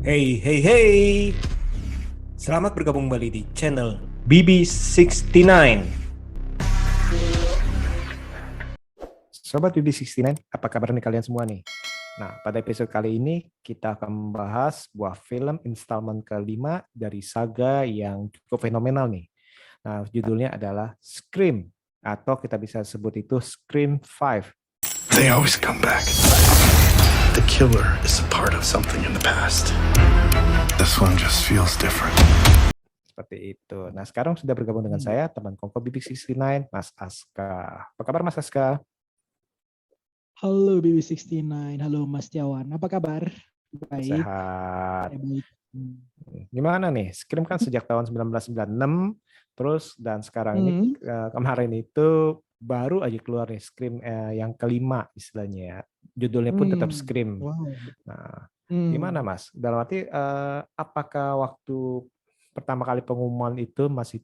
Hey, hey, hey! Selamat bergabung kembali di channel BB69. Sobat BB69, apa kabar nih kalian semua nih? Nah, pada episode kali ini kita akan membahas sebuah film installment kelima dari saga yang cukup fenomenal nih. Nah, judulnya adalah Scream, atau kita bisa sebut itu Scream 5. They always come back. The killer is a part of something in the past. This one just feels different. Seperti itu. Nah, sekarang sudah bergabung dengan saya, teman Kongko BB69, Mas Aska. Apa kabar Mas Aska? Halo BB69, halo Mas Jawan, apa kabar? Baik, Sehat. saya baik. Gimana nih? Scream kan sejak tahun 1996, terus dan sekarang ini kemarin itu baru aja keluar nih Scream yang kelima istilahnya ya. Judulnya pun tetap Scream. Wow. Nah, gimana Mas? Dalam arti apakah waktu pertama kali pengumuman itu masih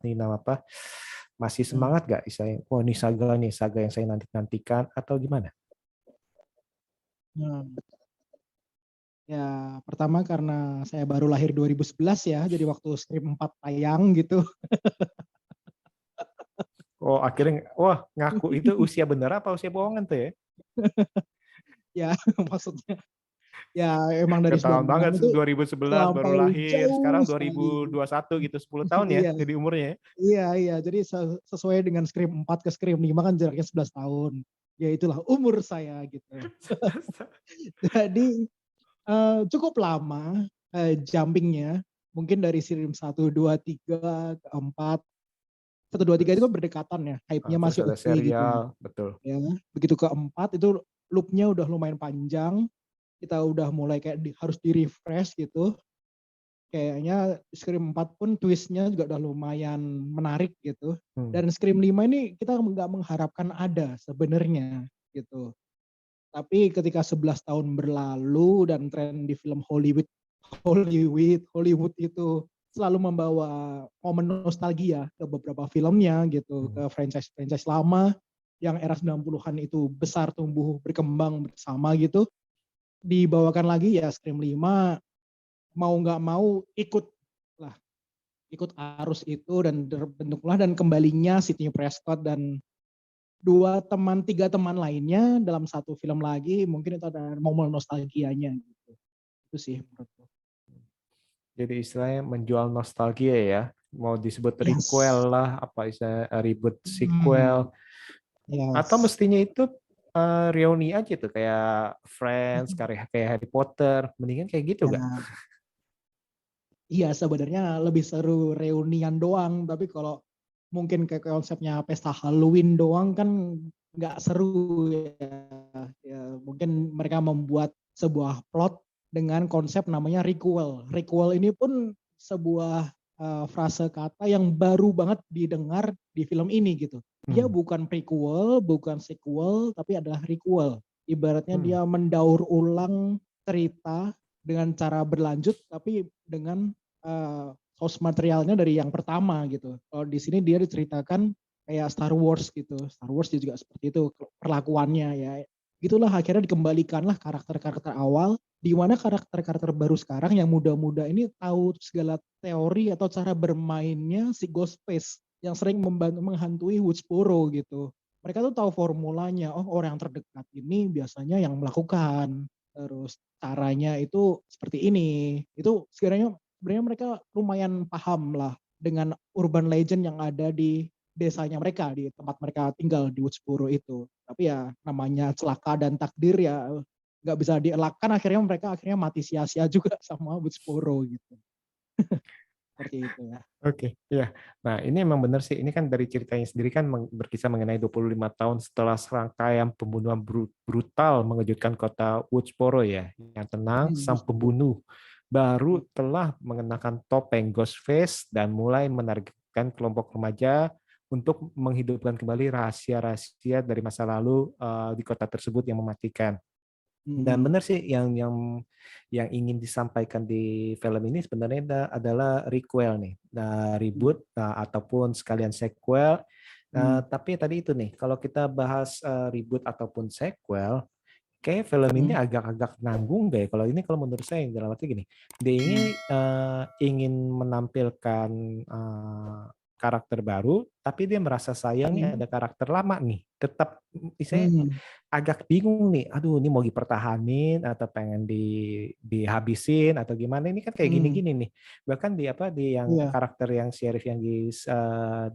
masih semangat gak istilahnya? Oh, ini saga yang saya nantikan atau gimana? Ya, pertama karena saya baru lahir 2011 ya, jadi waktu Scream 4 tayang gitu. Oh, akhirnya, wah ngaku itu usia bener apa usia bohongan tuh ya? Ya, maksudnya ya emang dari Ketahuan 96 banget, itu 2011 baru terlampau lahir, jauh sekarang sekali. 2021 gitu, 10 tahun ya Iya, jadi umurnya. iya, jadi sesuai dengan Scream 4 ke Scream 5 kan jaraknya 11 tahun. Ya itulah umur saya gitu. Jadi cukup lama jumpingnya, mungkin dari Scream 1, 2, 3, ke 4. 1, 2, 3 itu Terus, kan berdekatan ya, hype-nya terus masih ada oke gitu. serial, betul. Ya, begitu ke 4 itu loop-nya udah lumayan panjang, kita udah mulai kayak harus di-refresh gitu. Kayaknya Scream 4 pun twist-nya juga udah lumayan menarik gitu. Dan Scream 5 ini kita nggak mengharapkan ada sebenarnya gitu. Tapi ketika 11 tahun berlalu dan tren di film Hollywood itu selalu membawa momen nostalgia ke beberapa filmnya gitu, ke franchise-franchise lama yang era 90-an itu besar tumbuh berkembang bersama gitu. Dibawakan lagi ya Scream 5 mau nggak mau ikut arus itu dan terbentuklah dan kembalinya Sidney Prescott dan tiga teman lainnya dalam satu film lagi, mungkin itu ada momen nostalgianya gitu. Itu sih menurutku. Jadi istilahnya menjual nostalgia ya, mau disebut Yes. prequel lah, apa istilah reboot sequel, atau Yes. mestinya itu reuni aja tuh kayak Friends, kayak Harry Potter, mendingan kayak gitu gak? Ya, iya sebenarnya lebih seru reunian doang, tapi kalau mungkin kayak konsepnya pesta Halloween doang kan nggak seru ya. Ya. Mungkin mereka membuat sebuah plot dengan konsep namanya requel. Requel ini pun sebuah frase kata yang baru banget didengar di film ini gitu. Dia bukan prequel, bukan sequel, tapi adalah requel. Ibaratnya dia mendaur ulang cerita dengan cara berlanjut, tapi dengan source materialnya dari yang pertama gitu. Kalau di sini dia diceritakan kayak Star Wars gitu. Star Wars dia juga seperti itu perlakuannya ya. Gitulah akhirnya dikembalikanlah karakter-karakter awal, di mana karakter-karakter baru sekarang yang muda-muda ini tahu segala teori atau cara bermainnya si Ghostface yang sering membantu menghantui Woodsboro gitu. Mereka tuh tahu formulanya, oh orang yang terdekat ini biasanya yang melakukan, terus caranya itu seperti ini. Itu sebenarnya mereka lumayan paham lah dengan urban legend yang ada di desanya mereka, di tempat mereka tinggal di Woodsboro itu. Tapi ya namanya celaka dan takdir ya nggak bisa dielakkan, akhirnya mereka mati sia-sia juga sama Woodsboro gitu. Seperti itu ya. Oke, ya. Nah, ini emang benar sih. Ini kan dari ceritanya sendiri kan berkisah mengenai 25 tahun setelah serangkaian pembunuhan brutal mengejutkan kota Woodsboro ya. Yang tenang, sang pembunuh baru telah mengenakan topeng Ghostface dan mulai menargetkan kelompok remaja untuk menghidupkan kembali rahasia-rahasia dari masa lalu di kota tersebut yang mematikan. Dan benar sih yang ingin disampaikan di film ini sebenarnya adalah requel nih, reboot ataupun sekalian sequel. Tapi tadi itu nih, kalau kita bahas reboot ataupun sequel, kayak film ini Hmm. agak-agak nanggung gak ya? Kalau menurut saya dalam arti gini, dia ini ingin menampilkan karakter baru, tapi dia merasa sayang nih Hmm. ada karakter lama nih. Tetap misalnya Hmm. agak bingung nih. Aduh, ini mau dipertahanin atau pengen dihabisin atau gimana? Ini kan kayak Hmm. gini-gini nih. Bahkan di yang Iya. karakter yang sheriff yang di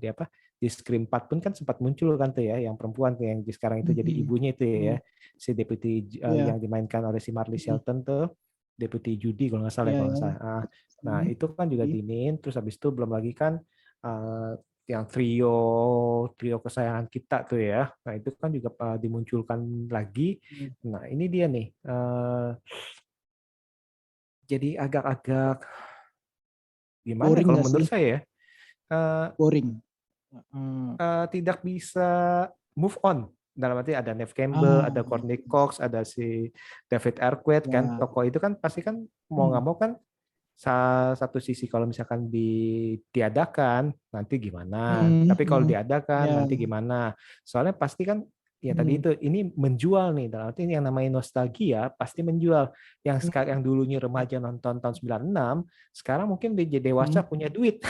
apa di Scream 4 pun kan sempat muncul kan tuh ya, yang perempuan tuh yang sekarang itu jadi Hmm. ibunya itu ya, Hmm. si deputy Iya. yang dimainkan oleh si Marley Hmm. Shelton tuh, deputy Judy kalau nggak salah ya, Iya, kalau ya. nggak salah. Nah, Hmm. itu kan juga Jadi, diinin, terus habis itu belum lagi kan yang trio trio kesayangan kita tuh ya. Nah, itu kan juga dimunculkan lagi. hmm, Nah, ini dia nih. Jadi agak-agak gimana boring kalau nggak menurut sih? saya ya, eh, Boring. Hmm. tidak bisa move on. Dalam arti ada Neve Campbell, Ah, ada Courtney Cox, ada si David Arquette kan. ya. Tokoh itu kan pasti kan mau nggak Hmm. mau kan satu sisi kalau misalkan ditiadakan nanti gimana, Hmm. tapi kalau Hmm. diadakan Ya. nanti gimana, soalnya pasti kan ya tadi Hmm. itu ini menjual nih, dalam arti yang namanya nostalgia pasti menjual. Yang sekarang yang dulunya remaja nonton tahun 96 sekarang mungkin dia jadi dewasa Hmm. punya duit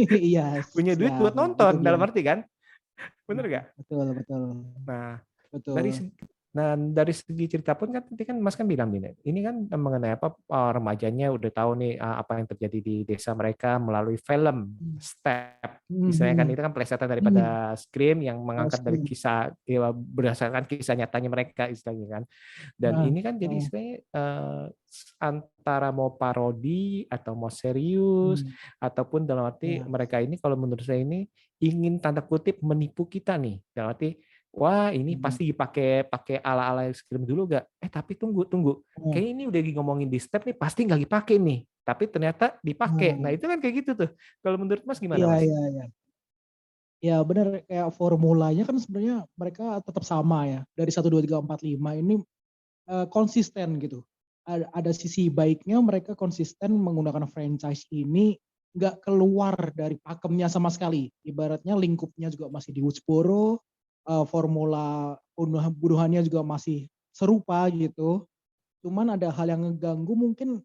Iya, punya duit siap. buat Itu nonton, dalam dia. arti kan, bener Hmm. gak? Betul, betul. Nah, dari Betul. dari segi cerita pun kan nanti kan Mas kan bilang ini kan mengenai apa, remajanya udah tahu nih apa yang terjadi di desa mereka melalui film Hmm. Step. Misalnya kan Hmm. itu kan plesetan daripada Hmm. Scream yang mengangkat dari Pasti. kisah ya, berdasarkan kisah nyatanya mereka istilahnya kan. Dan Nah, ini kan jadi oh. istilahnya antara mau parodi atau mau serius Hmm. ataupun dalam arti Ya. mereka ini kalau menurut saya ini ingin tanda kutip menipu kita nih. Dalam arti wah ini Hmm. pasti dipakai pakai ala-ala Scream dulu gak? Tapi tunggu. Oh. Kayaknya ini udah ngomongin di Step nih pasti nggak dipakai nih. Tapi ternyata dipakai. Nah Nah, itu kan kayak gitu tuh. Kalau menurut Mas gimana iya, Mas? iya, iya. Ya benar, kayak formulanya kan sebenarnya mereka tetap sama ya. Dari 1, 2, 3, 4, 5 ini konsisten gitu. Ada sisi baiknya mereka konsisten menggunakan franchise ini nggak keluar dari pakemnya sama sekali. Ibaratnya lingkupnya juga masih di Woodsboro, formula bunuhannya juga masih serupa gitu. Cuman ada hal yang ngeganggu mungkin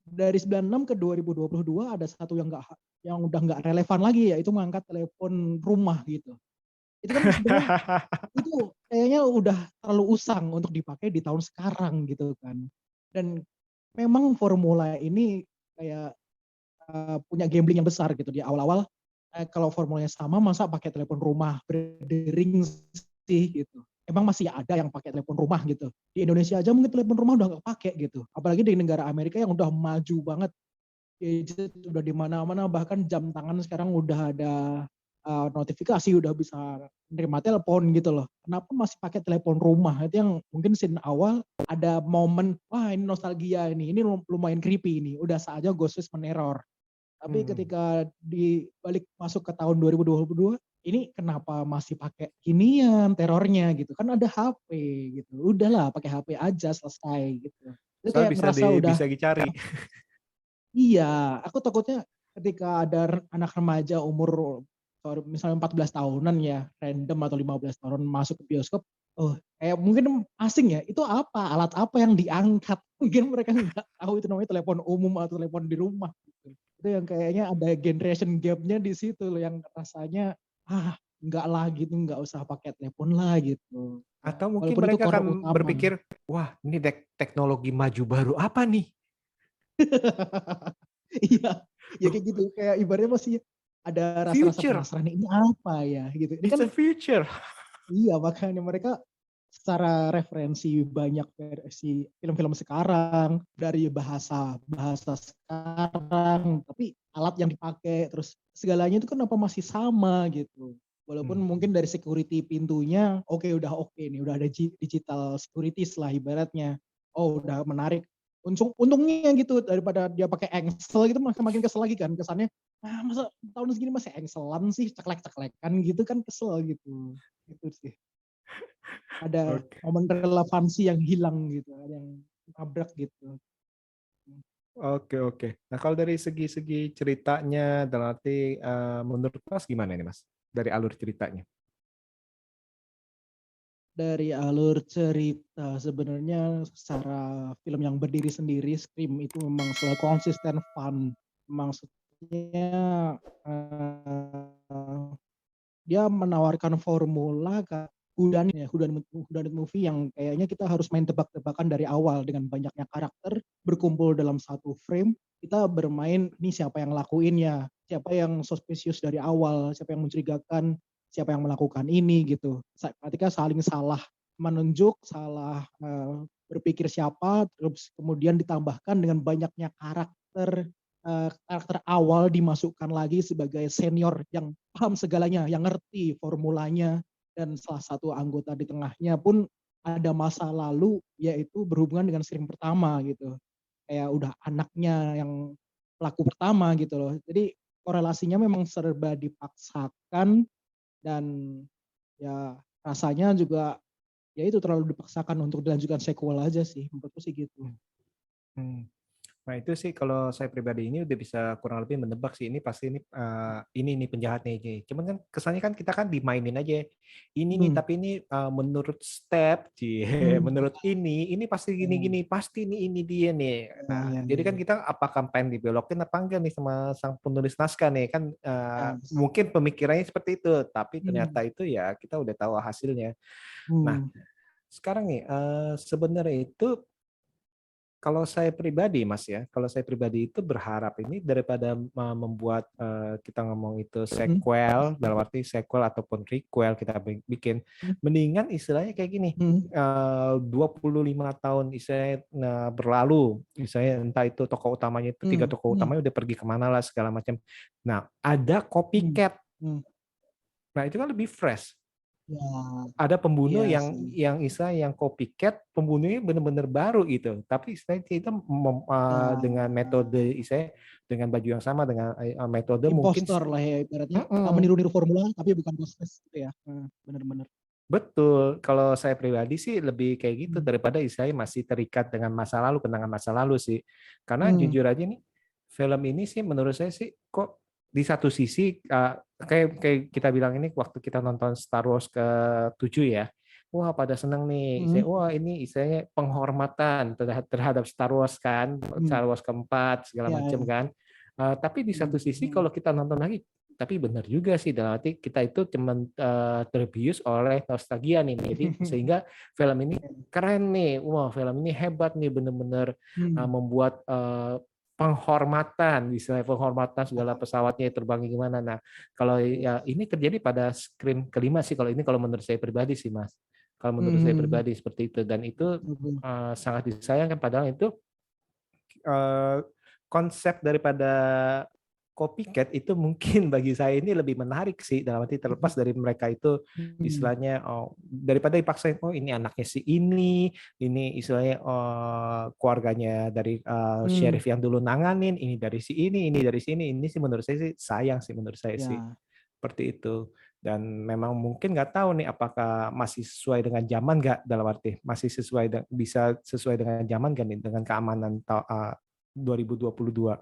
dari 96 ke 2022 ada satu yang udah nggak relevan lagi, yaitu mengangkat telepon rumah gitu. Itu kan sebenarnya itu kayaknya udah terlalu usang untuk dipakai di tahun sekarang gitu kan. Dan memang formula ini kayak punya gambling yang besar gitu di awal-awal. Kalau formulanya sama masa pakai telepon rumah berdering sih gitu. Emang masih ada yang pakai telepon rumah gitu. Di Indonesia aja mungkin telepon rumah udah nggak pakai gitu. Apalagi di negara Amerika yang udah maju banget, gadget udah di mana-mana, bahkan jam tangan sekarang udah ada notifikasi, udah bisa nerima telepon gitu loh. Kenapa masih pakai telepon rumah? Itu yang mungkin scene awal ada momen, wah ini nostalgia ini lumayan creepy ini. Udah saatnya Ghostface meneror. Tapi Hmm. ketika balik masuk ke tahun 2022, ini kenapa masih pakai ginian terornya gitu? Kan ada HP gitu. Udahlah pakai HP aja selesai gitu. Itu Soalnya kayak ngerasa udah, bisa dicari. iya, aku takutnya ketika ada anak remaja umur misalnya 14 tahunan ya, random atau 15 tahun masuk ke bioskop, oh kayak mungkin asing ya, itu apa, alat apa yang diangkat? Mungkin mereka nggak tahu itu namanya telepon umum atau telepon di rumah. Gitu. Itu yang kayaknya ada generation gap-nya di situ loh, yang rasanya, nggak lah gitu, nggak usah pakai telepon lah gitu. Atau mungkin Walaupun itu mereka core akan utama. berpikir, wah ini teknologi maju baru apa nih? Iya, ya Loh, kayak gitu. Kayak ibaratnya masih ada rasa-rasa future. penasaran ini apa ya gitu. Ini It's kan a future. iya makanya mereka secara referensi banyak versi film-film sekarang dari bahasa bahasa sekarang, tapi alat yang dipakai terus segalanya itu kenapa masih sama gitu. Walaupun Hmm. mungkin dari security pintunya udah oke nih, udah ada digital securities lah ibaratnya. Oh udah menarik. Untungnya gitu daripada dia pakai engsel gitu makin kesel lagi kan kesannya. Masa tahun segini masih engselan sih, ceklek-ceklekan gitu kan kesel gitu. Itu sih. Ada Oke. momen relevansi yang hilang gitu, ada yang nabrak gitu. Oke. Nah, kalau dari segi-segi ceritanya, dalam arti menurut Mas gimana ini Mas? Dari alur ceritanya. Dari alur cerita sebenarnya secara film yang berdiri sendiri, Scream itu memang selalu konsisten fun. Maksudnya dia menawarkan formula whodunit movie yang kayaknya kita harus main tebak-tebakan dari awal dengan banyaknya karakter berkumpul dalam satu frame. Kita bermain ini siapa yang lakuinnya, siapa yang suspicious dari awal, siapa yang mencurigakan, siapa yang melakukan ini gitu. Ketika saling salah menunjuk, salah berpikir siapa, terus kemudian ditambahkan dengan banyaknya karakter awal dimasukkan lagi sebagai senior yang paham segalanya, yang ngerti formulanya, dan salah satu anggota di tengahnya pun ada masa lalu yaitu berhubungan dengan Scream pertama gitu. Kayak udah anaknya yang pelaku pertama gitu loh. Jadi korelasinya memang serba dipaksakan dan ya rasanya juga ya itu terlalu dipaksakan untuk dilanjutkan sequel aja sih. Menurutku sih gitu. Hmm. Nah itu sih kalau saya pribadi ini udah bisa kurang lebih menebak sih ini pasti ini penjahatnya ini. Cuman kan kesannya kan kita kan dimainin aja. Ini nih Hmm. tapi ini menurut step, Hmm. menurut ini pasti gini-gini, pasti ini dia nih. Nah Ya, jadi kan ya, kita apakah pengen dibelokin apa enggak nih sama sang penulis naskah nih kan ya. mungkin pemikirannya seperti itu, tapi ternyata Hmm. itu ya kita udah tahu hasilnya. Nah Hmm. sekarang nih sebenarnya itu kalau saya pribadi, Mas ya, kalau saya pribadi itu berharap ini daripada membuat kita ngomong itu Hmm. sequel, dalam arti sequel ataupun prequel kita bikin, mendingan istilahnya kayak gini, Hmm. 25 tahun istilahnya berlalu, misalnya entah itu tokoh utamanya itu tiga Hmm. tokoh Hmm. utamanya udah pergi kemana lah segala macam. Nah, ada Hmm. copycat. Hmm. Nah, itu kan lebih fresh. Ya, Ada pembunuh iya yang sih. istilah yang copycat, pembunuhnya benar-benar baru gitu. Tapi istilahnya kita Ya, dengan metode istilahnya dengan baju yang sama dengan metode mungkin impostor lah ya ibaratnya. Mm-mm. Meniru-niru formula tapi bukan proses gitu ya. Bener-bener. Betul. Kalau saya pribadi sih lebih kayak gitu Hmm. daripada istilahnya masih terikat dengan masa lalu, kenangan masa lalu sih. Karena Hmm. jujur aja nih, film ini sih menurut saya sih kok di satu sisi kayak kita bilang ini waktu kita nonton Star Wars ke-7 ya. Wah, pada seneng nih. Hmm. Wah, ini istilahnya penghormatan terhadap Star Wars kan, Hmm. Star Wars keempat segala Ya, macam ya. kan. Tapi di Hmm. satu sisi Hmm. kalau kita nonton lagi tapi benar juga sih dalam arti kita itu cuman terbius oleh nostalgia nih jadi sehingga film ini keren nih wah film ini hebat nih benar-benar Hmm. membuat penghormatan istilah penghormatan segala pesawatnya terbang gimana nah kalau ya ini terjadi pada Scream kelima sih kalau ini kalau menurut saya pribadi sih Mas kalau menurut saya Hmm. pribadi seperti itu dan itu Betul. sangat disayangkan padahal itu konsep daripada copycat itu mungkin bagi saya ini lebih menarik sih dalam arti terlepas dari mereka itu Hmm. istilahnya daripada dipaksain ini anaknya si ini istilahnya keluarganya dari Hmm. sheriff yang dulu nanganin ini dari si ini dari sini ini sih menurut saya sih sayang sih menurut saya sih Ya. seperti itu dan memang mungkin nggak tahu nih apakah masih sesuai dengan zaman nggak dalam arti masih bisa sesuai dengan zaman kan nih dengan keamanan 2022.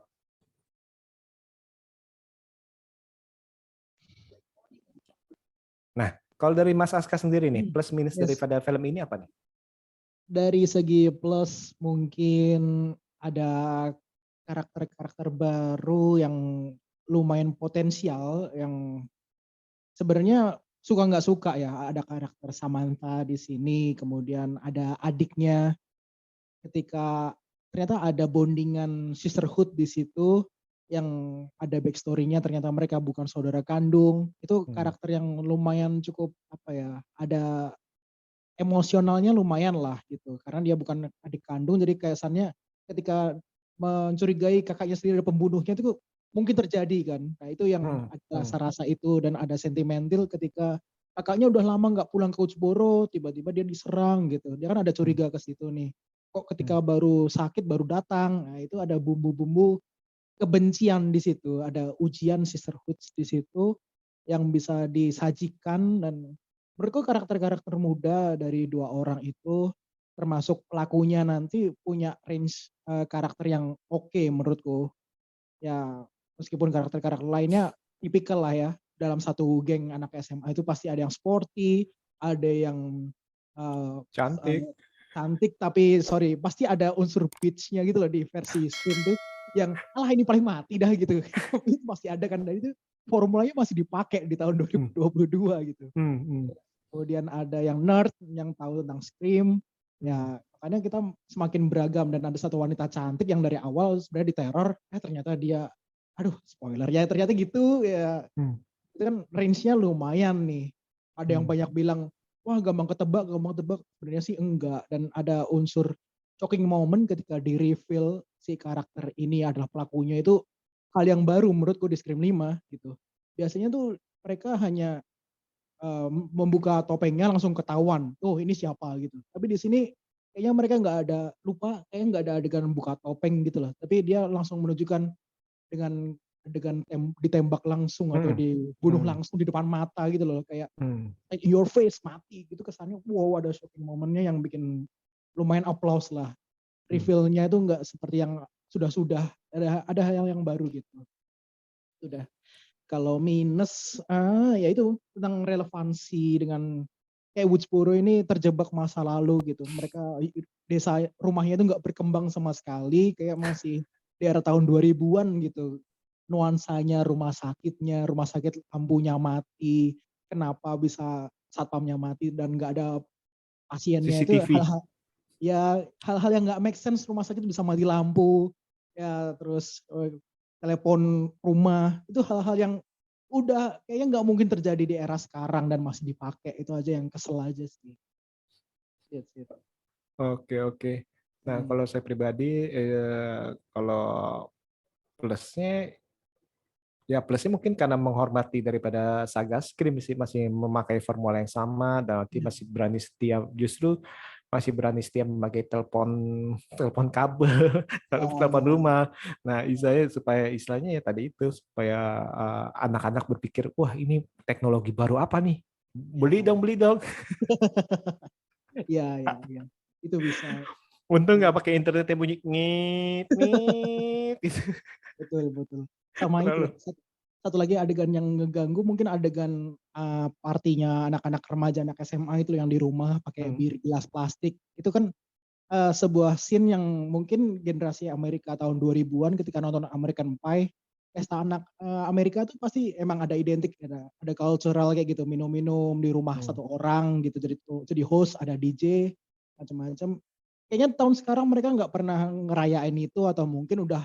Nah, kalau dari Mas Aska sendiri nih, plus minus Yes. daripada film ini apa nih? Dari segi plus mungkin ada karakter-karakter baru yang lumayan potensial yang sebenarnya suka nggak suka ya. Ada karakter Samantha di sini, kemudian ada adiknya ketika ternyata ada bondingan sisterhood di situ yang ada backstory-nya ternyata mereka bukan saudara kandung. Itu karakter yang lumayan cukup apa ya, ada emosionalnya lumayan lah gitu. Karena dia bukan adik kandung jadi kesannya ketika mencurigai kakaknya sendiri ada pembunuhnya itu mungkin terjadi kan. Nah itu yang ada rasa-rasa itu dan ada sentimental ketika kakaknya udah lama nggak pulang ke Utsboro, tiba-tiba dia diserang gitu. Dia kan ada curiga ke situ nih. Kok ketika baru sakit baru datang. Nah itu ada bumbu-bumbu kebencian di situ, ada ujian sisterhood di situ yang bisa disajikan dan menurutku karakter-karakter muda dari dua orang itu termasuk pelakunya nanti punya range karakter yang oke menurutku. Ya meskipun karakter-karakter lainnya tipikal lah ya dalam satu geng anak SMA itu pasti ada yang sporty, ada yang eh, Cantik. cantik, tapi sorry pasti ada unsur bitch-nya gitu loh di versi Scream tuh, yang alah ini paling mati dah gitu. Itu masih ada kan, dan itu formulanya masih dipakai di tahun Hmm. 2022 gitu. Hmm. Kemudian ada yang nerd yang tahu tentang Scream, ya makanya kita semakin beragam, dan ada satu wanita cantik yang dari awal sebenarnya diteror, ternyata dia, aduh spoiler ya, ternyata gitu ya. Hmm. Itu kan range-nya lumayan nih. Ada yang banyak bilang, wah gampang ketebak, sebenarnya sih enggak. Dan ada unsur shocking moment ketika di reveal si karakter ini adalah pelakunya, itu hal yang baru menurutku di Scream 5 gitu. Biasanya tuh mereka hanya membuka topengnya langsung ketahuan, oh ini siapa gitu. Tapi di sini kayaknya mereka nggak ada, lupa kayaknya nggak ada adegan buka topeng gitu loh. Tapi dia langsung menunjukkan dengan adegan ditembak langsung atau dibunuh langsung di depan mata gitu loh, kayak like your face mati gitu, kesannya wow, ada shocking momennya yang bikin lumayan applause lah. Reveal-nya itu nggak seperti yang sudah-sudah, ada hal yang baru gitu. Sudah. Kalau minus, ya itu tentang relevansi dengan kayak Woodsboro ini terjebak masa lalu gitu. Mereka desa rumahnya itu nggak berkembang sama sekali, kayak masih di era tahun 2000-an gitu. Nuansanya rumah sakit lampunya mati, kenapa bisa satpamnya mati dan nggak ada pasiennya, itu CCTV. hal-hal yang nggak make sense, rumah sakit bisa mati lampu, ya terus telepon rumah, itu hal-hal yang udah kayaknya nggak mungkin terjadi di era sekarang dan masih dipakai, itu aja yang kesel aja sih. Gitu. Oke. Nah, kalau saya pribadi, kalau plusnya, ya plusnya mungkin karena menghormati daripada saga Scream sih, masih memakai formula yang sama, dan nanti masih berani setia, justru masih berani setia memakai telepon kabel, telepon rumah. Nah, supaya istilahnya ya tadi itu, supaya anak-anak berpikir, wah ini teknologi baru apa nih? Beli dong. Ya. Itu bisa. Untung nggak pakai internet yang bunyi ngit ngit gitu. Betul. Sama itu. Terlalu. Satu lagi adegan yang ngeganggu, mungkin adegan partinya anak-anak remaja, anak SMA itu yang di rumah pakai gelas plastik. Itu kan sebuah scene yang mungkin generasi Amerika tahun 2000-an ketika nonton American Pie, pesta anak Amerika tuh pasti emang ada identik, ada cultural kayak gitu, minum-minum di rumah satu orang gitu, jadi host, ada DJ, macam-macam. Kayaknya tahun sekarang mereka nggak pernah ngerayain itu, atau mungkin udah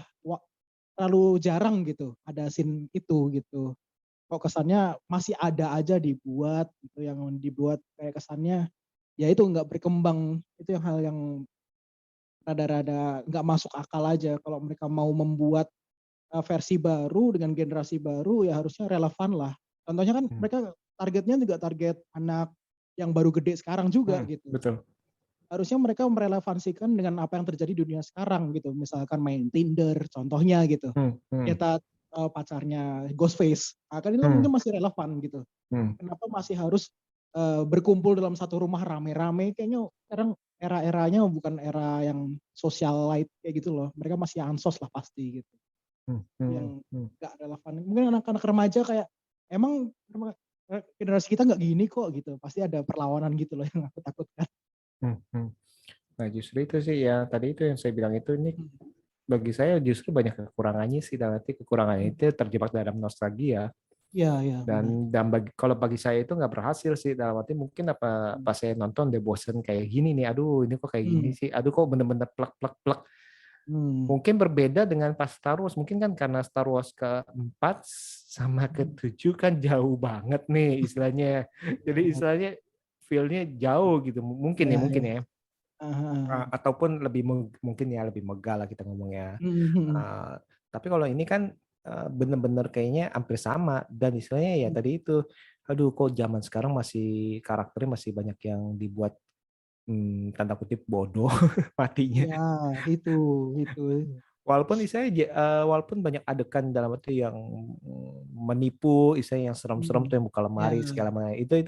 terlalu jarang gitu ada scene itu gitu. Kok kesannya masih ada aja dibuat gitu, yang dibuat kayak kesannya ya itu nggak berkembang. Itu yang hal yang rada-rada nggak masuk akal aja. Kalau mereka mau membuat versi baru dengan generasi baru, ya harusnya relevan lah. Contohnya kan mereka targetnya juga target anak yang baru gede sekarang juga gitu. Betul. Harusnya mereka merelevansikan dengan apa yang terjadi di dunia sekarang gitu. Misalkan main Tinder contohnya gitu. Kita pacarnya Ghostface. Kan itu mungkin masih relevan gitu. Kenapa masih harus berkumpul dalam satu rumah rame-rame? Kayaknya sekarang era-eranya bukan era yang socialite kayak gitu loh. Mereka masih ansos lah pasti gitu. Yang gak relevan. Mungkin anak-anak remaja kayak, emang generasi kita gak gini kok gitu. Pasti ada perlawanan gitu loh yang aku takutkan. Nah, justru itu sih ya, tadi itu yang saya bilang itu, ini bagi saya justru banyak kekurangannya sih, dan nanti kekurangannya itu terjebak dalam nostalgia. Iya. Dan kalau bagi saya itu nggak berhasil sih, dalam arti mungkin pas saya nonton udah bosen kayak gini nih, aduh ini kok kayak gini sih, aduh kok bener-bener plek. Mungkin berbeda dengan pas Star Wars, mungkin kan karena Star Wars ke-4 sama ke-7 kan jauh banget nih istilahnya, jadi istilahnya feel-nya jauh gitu, mungkin ya. Ataupun mungkin ya lebih megah lah kita ngomongnya. Tapi kalau ini kan bener-bener kayaknya hampir sama, dan istilahnya ya tadi itu, aduh kok zaman sekarang masih karakternya masih banyak yang dibuat tanda kutip bodoh matinya. Ya, itu. Walaupun banyak adegan dalam arti yang menipu, istilahnya yang serem-serem tuh yang buka lemari segala macam. Itu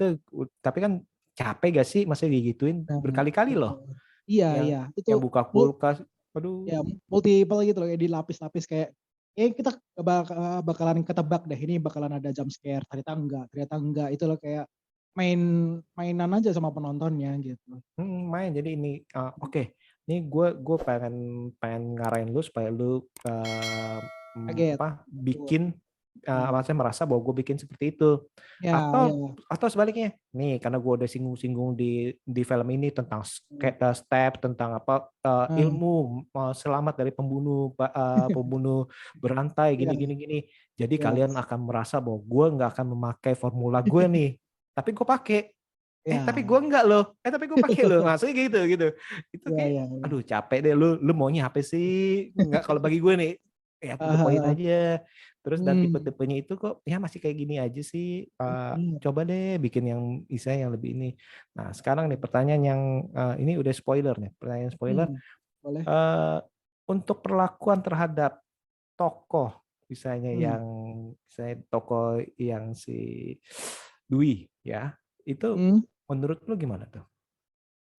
tapi kan capek gak sih masih digituin berkali-kali loh. Iya. Itu Yang buka kulkas, aduh. ya multiple gitu loh, kayak dilapis-lapis kayak kita bakalan ketebak deh ini bakalan ada jump scare, ternyata enggak itu loh, kayak main mainan aja sama penontonnya gitu. Main. Jadi ini oke. Ini gue pengen ngarahin lu supaya lu Kaget. bikin Hmm. saya merasa bahwa gue bikin seperti itu. Ya, Atau ya. sebaliknya. Nih, karena gue udah singgung-singgung di film ini tentang step, tentang Hmm. ilmu selamat dari pembunuh berantai Ya, gini. Jadi ya, kalian akan merasa bahwa gue nggak akan memakai formula gue nih. Tapi gue pakai. Tapi gue ya, enggak loh. Tapi gue pakai loh. Maksudnya gitu. Itu ya, kayak, ya, ya. aduh capek deh lu maunya apa sih? Enggak, kalau bagi gue nih, ya to the point Ah, aja. Terus dan hmm. tipe-tipenya itu kok ya masih kayak gini aja sih. Iya. Coba deh bikin yang yang lebih ini. Nah sekarang nih pertanyaan yang ini udah spoiler nih. Pertanyaan spoiler. Hmm. Boleh. eh, untuk perlakuan terhadap tokoh, Hmm. misalnya tokoh yang si Dwi ya, itu Hmm. menurut lu gimana tuh?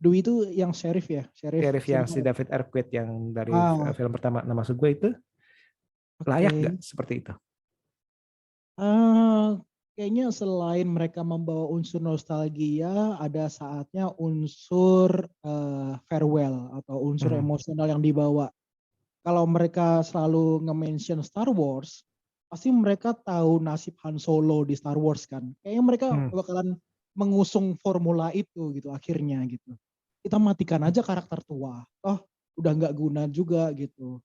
Dwi itu yang sheriff ya, sheriff Sheriff yang si Singapura. David Arquette yang dari Ah, film pertama. Nah, maksud gue itu layak gak oke. seperti itu? Eh, Kayaknya selain mereka membawa unsur nostalgia, ada saatnya unsur farewell atau unsur Hmm. emosional yang dibawa. Kalau mereka selalu nge-mention Star Wars, pasti mereka tahu nasib Han Solo di Star Wars kan. Kayaknya mereka Hmm. bakalan mengusung formula itu gitu akhirnya gitu. Kita matikan aja karakter tua. Oh, udah nggak guna juga gitu.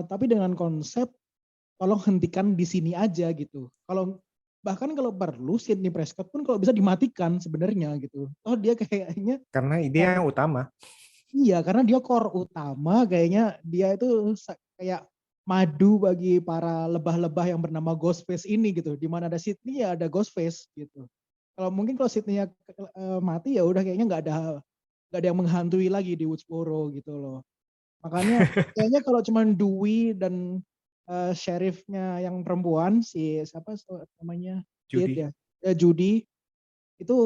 Tapi dengan konsep tolong hentikan di sini aja gitu. Bahkan kalau perlu Sidney Prescott pun kalau bisa dimatikan sebenarnya gitu. Oh dia kayaknya Karena ide core, yang utama. iya karena dia core utama kayaknya dia itu kayak madu bagi para lebah-lebah yang bernama Ghostface ini gitu. Di mana ada Sidney ya ada Ghostface gitu. Kalau Sidney mati ya udah kayaknya nggak ada yang menghantui lagi di Woodsboro gitu loh. Makanya kayaknya kalau cuma Dewey dan sheriffnya yang perempuan si siapa namanya Kate Judi. ya, Judy itu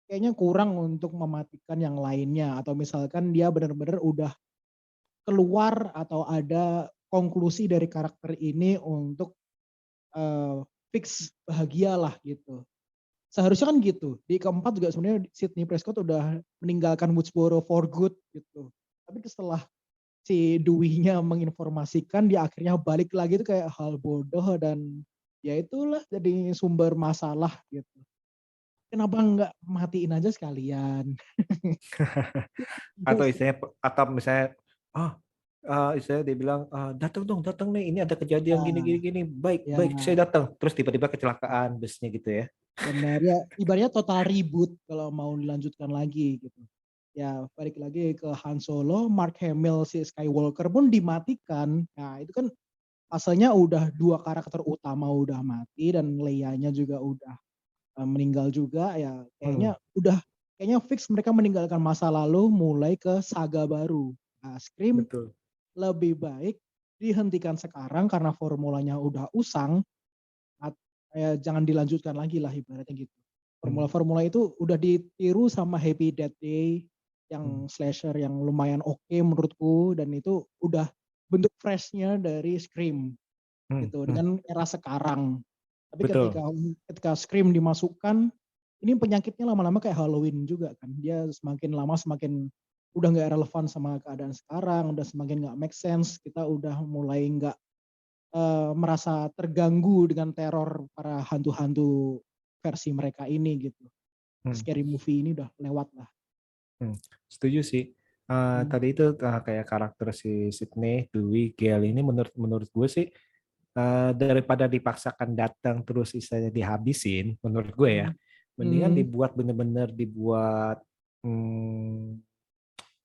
kayaknya kurang untuk mematikan yang lainnya atau misalkan dia benar-benar udah keluar atau ada konklusi dari karakter ini untuk fix bahagia lah gitu. Seharusnya kan gitu. Di keempat juga sebenarnya Sidney Prescott udah meninggalkan Woodsboro for good gitu. Tapi setelah si Dewey-nya menginformasikan dia akhirnya balik lagi itu kayak hal bodoh dan ya itulah jadi sumber masalah gitu. Kenapa nggak matiin aja sekalian? Itu Atau sih. istilahnya, atau misalnya, oh, istilahnya dia bilang, datang nih, ini ada kejadian gini. Baik, Ya, baik, ya saya datang. Terus tiba-tiba kecelakaan busnya gitu ya. benar ya ibaratnya total reboot kalau mau dilanjutkan lagi gitu. Ya balik lagi ke Han Solo, Mark Hamill si Skywalker pun dimatikan. Nah itu kan asalnya udah dua karakter utama udah mati dan Leia-nya juga udah meninggal juga ya Hmm, kayaknya fix mereka meninggalkan masa lalu mulai ke saga baru. Nah, Scream betul. lebih baik dihentikan sekarang karena formulanya udah usang, jangan dilanjutkan lagi lah ibaratnya gitu. Hmm, Formula-formula itu udah ditiru sama Happy Death Day hmm, yang slasher yang lumayan oke menurutku dan itu udah bentuk freshnya dari Scream hmm, gitu hmm, dengan era sekarang. Tapi betul. ketika Scream dimasukkan, ini penyakitnya lama-lama kayak Halloween juga kan. Dia semakin lama semakin udah nggak relevan sama keadaan sekarang, udah semakin nggak make sense. Kita udah mulai nggak merasa terganggu dengan teror para hantu-hantu versi mereka ini gitu. Hmm, Scary movie ini udah lewat lah. hmm. Setuju sih. Hmm. Tadi itu kayak karakter si Sydney, Dewey, Gale ini menurut menurut gue sih, daripada dipaksakan datang terus istilahnya dihabisin, menurut gue ya, Hmm. mendingan Hmm. dibuat bener-bener dibuat hmm,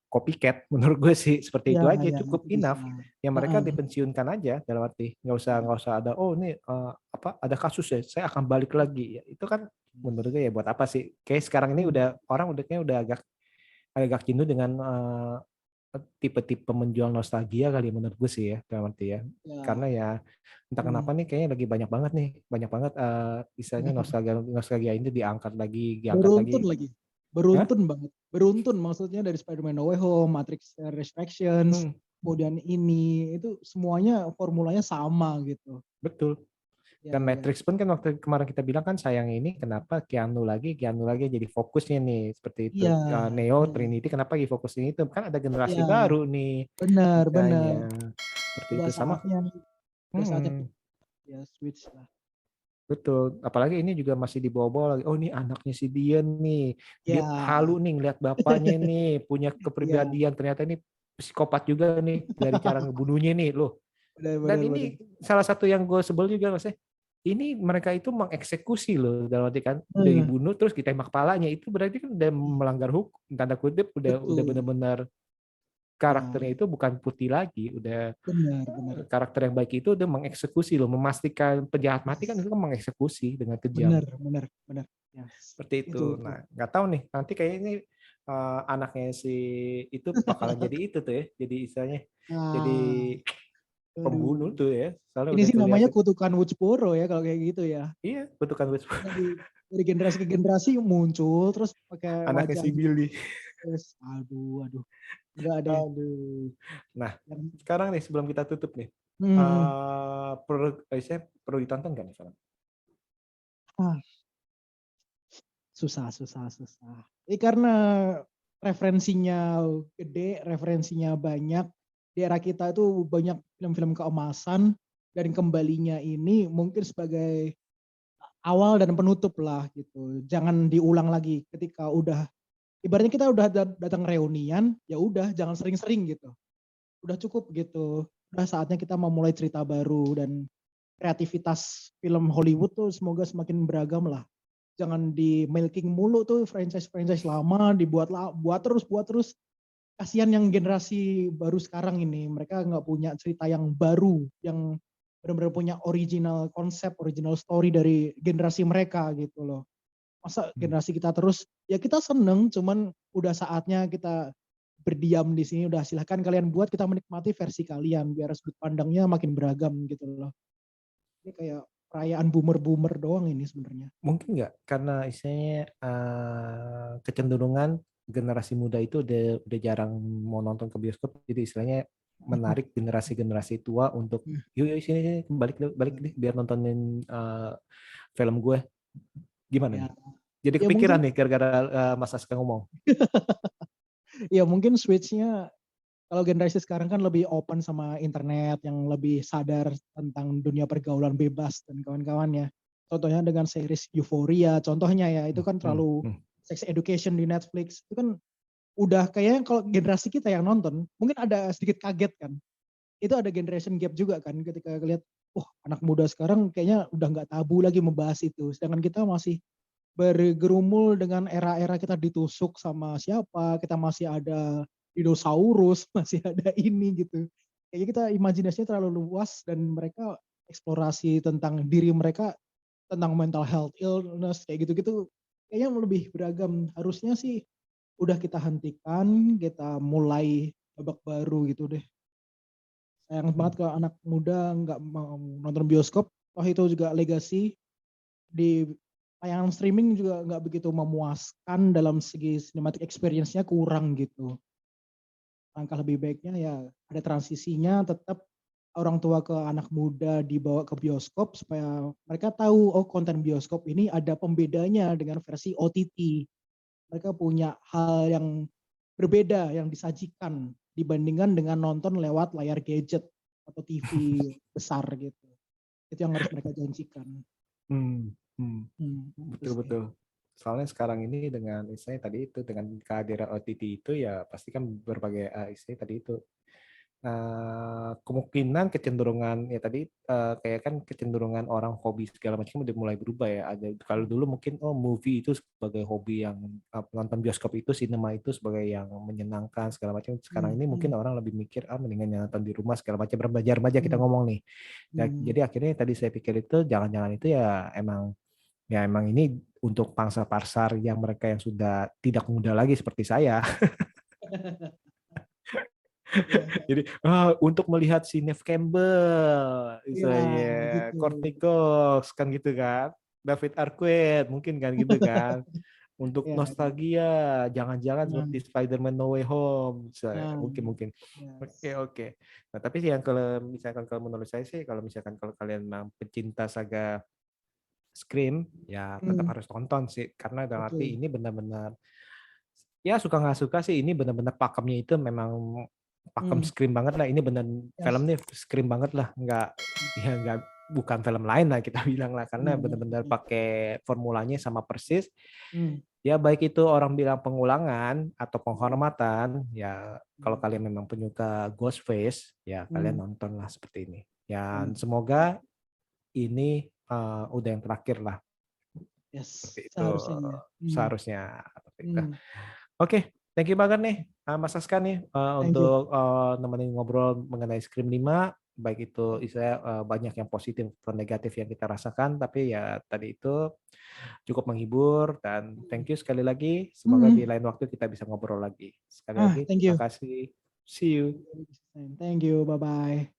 copycat. Menurut gue sih seperti Ya, itu aja ya cukup itu bisa. enough. Ya mereka Heeh. dipensiunkan aja dalam arti nggak usah ada oh ini ada kasus ya saya akan balik lagi ya itu kan menurut gue ya buat apa sih kayak sekarang ini Hmm. udah orang udah agak jenuh dengan tipe-tipe menjual nostalgia kali menurut gue sih ya dalam arti ya Ya. karena ya entah kenapa Hmm. nih kayaknya lagi banyak banget misalnya nostalgia nostalgia ini diangkat lagi Beruntun lagi. Hah? Beruntun banget. Beruntun maksudnya dari Spider-Man No Way Home, Matrix Resurrections, Hmm, kemudian ini itu semuanya formulanya sama gitu. betul Ya, Dan ya. Matrix pun kan waktu kemarin kita bilang kan sayang ini kenapa Keanu lagi jadi fokusnya nih seperti itu. Iya, Neo iya, Trinity kenapa lagi fokusnya itu kan ada generasi iya. baru nih Benar, benar. makanya seperti Udah itu sama. saatnya, udah saatnya Hmm, ya switch lah. betul. Apalagi ini juga masih dibawa-bawa lagi. Oh ini anaknya si Dian nih. Dia Ya, halu nih ngeliat bapaknya nih punya ya, kepribadian ternyata ini psikopat juga nih dari cara ngebunuhnya nih loh. benar, Dan benar, benar. ini salah satu yang gue sebel juga mas. Ini mereka itu mengeksekusi loh dalam arti kan udah Hmm, dibunuh terus ditembak kepalanya itu berarti kan udah melanggar hukum tanda kutip udah betul. benar-benar Ya, karakternya itu bukan putih lagi udah benar, benar. karakter yang baik itu udah mengeksekusi loh memastikan penjahat mati kan Yes. itu kan mengeksekusi dengan kejam Benar, benar, benar. Yes. seperti itu. Itu. Nah nggak tahu nih nanti kayaknya ini anaknya si itu bakalan jadi itu tuh ya jadi istilahnya jadi Nah, pembunuh aduh. tuh ya soalnya Ini udah sih namanya kelihatan kutukan Woodsboro ya kalau kayak gitu ya. iya kutukan Dari generasi ke generasi muncul terus pakai anaknya wajah si Billy. terus aduh, aduh. Enggak deh. Aduh. Nah, Yang, sekarang nih sebelum kita tutup nih, hmm, perlu ditonton nggak nih film? ah, susah, susah, susah. Karena referensinya gede, referensinya banyak. Di era kita itu banyak film-film keemasan dan kembalinya ini mungkin sebagai awal dan penutup lah gitu. Jangan diulang lagi ketika udah ibaratnya kita udah datang reunian, ya udah jangan sering-sering gitu. Udah cukup gitu. Udah saatnya kita memulai cerita baru dan kreativitas film Hollywood tuh semoga semakin beragam lah. Jangan di milking mulu tuh franchise-franchise lama dibuat buat terus. Kasihan yang generasi baru sekarang ini, mereka nggak punya cerita yang baru, yang benar-benar punya original konsep, original story dari generasi mereka gitu loh. Masa generasi kita terus, ya kita seneng, cuman udah saatnya kita berdiam di sini, udah silahkan kalian buat kita menikmati versi kalian, biar sudut pandangnya makin beragam gitu loh. Ini kayak perayaan boomer-boomer doang ini sebenarnya. Mungkin nggak karena istilahnya kecenderungan generasi muda itu udah jarang mau nonton ke bioskop, jadi istilahnya menarik generasi-generasi tua untuk yuk yuk sini, sini balik balik deh biar nontonin film gue. Gimana Ya, nih? Jadi ya kepikiran mungkin, nih gara-gara Mas Aska ngomong. ya mungkin switch-nya kalau generasi sekarang kan lebih open sama internet, yang lebih sadar tentang dunia pergaulan bebas dan kawan-kawannya. Contohnya dengan series Euphoria, contohnya ya, itu kan Hmm, terlalu hmm. sex education di Netflix. Itu kan udah kayaknya kalau generasi kita yang nonton, mungkin ada sedikit kaget kan. Itu ada generation gap juga kan, ketika lihat, wah anak muda sekarang kayaknya udah nggak tabu lagi membahas itu. Sedangkan kita masih bergerumul dengan era-era kita ditusuk sama siapa, kita masih ada dinosaurus, masih ada ini gitu. Kayaknya kita imajinasinya terlalu luas dan mereka eksplorasi tentang diri mereka, tentang mental health, illness, kayak gitu-gitu. Kayaknya lebih beragam. Harusnya sih udah kita hentikan, kita mulai babak baru gitu deh. Sayang banget kalau anak muda nggak mau nonton bioskop, toh itu juga legacy di tayangan streaming juga nggak begitu memuaskan dalam segi cinematic experience-nya kurang gitu. Langkah lebih baiknya ya ada transisinya tetap orang tua ke anak muda dibawa ke bioskop supaya mereka tahu oh konten bioskop ini ada pembedanya dengan versi OTT. Mereka punya hal yang berbeda yang disajikan dibandingkan dengan nonton lewat layar gadget atau TV besar gitu. Itu yang harus mereka janjikan. Hmm, hmm. Itu Betul sih. betul. Soalnya sekarang ini dengan istilahnya tadi itu dengan kehadiran OTT itu ya pasti kan berbagai istilahnya tadi itu kemungkinan kecenderungan ya tadi kayak kan kecenderungan orang hobi segala macam udah mulai berubah ya. Ada kalau dulu mungkin oh movie itu sebagai hobi yang nonton bioskop itu sinema itu sebagai yang menyenangkan segala macam. Sekarang ini mungkin orang lebih mikir mendingan nonton di rumah segala macam remaja-remaja kita ngomong nih. Ya, jadi akhirnya tadi saya pikir itu jangan-jangan itu ya emang ini untuk pangsa pasar yang mereka yang sudah tidak muda lagi seperti saya. Jadi untuk melihat si Neve Campbell, Iya, misalnya gitu. Courtney Cox kan gitu kan, David Arquette mungkin kan gitu kan. untuk Ya, nostalgia, jangan-jangan nah, seperti Spider-Man No Way Home, nah, mungkin. Oke, yes. oke. Nah, tapi sih yang kalau misalkan kalau menurut saya sih, kalau misalkan kalau kalian memang pecinta saga Scream, ya tetap Hmm, harus tonton sih, karena dalam arti betul. ini benar-benar, ya suka nggak suka sih, ini benar-benar pakemnya itu memang pakem Hmm, Scream banget lah. Ini benar film yes. nih Scream banget lah, nggak bukan film lain lah kita bilang lah, karena Hmm, benar-benar hmm, pakai formulanya sama persis. hmm, Ya baik itu orang bilang pengulangan atau penghormatan, ya kalau kalian memang penyuka Ghostface, ya kalian hmm, nontonlah seperti ini. Ya hmm, semoga ini udah yang terakhir lah, yes. seperti itu Seharusnya ya. Hmm, seharusnya. Seperti itu. hmm. Oke, thank you banget nih Mas Aska nih Thank you. untuk nemenin ngobrol mengenai Scream 5. Baik itu saya banyak yang positif atau negatif yang kita rasakan, tapi ya tadi itu cukup menghibur, dan thank you sekali lagi. Semoga di Hmm. lain waktu kita bisa ngobrol lagi. Sekali lagi Thank terima you. kasih. See you. Thank you. Bye bye.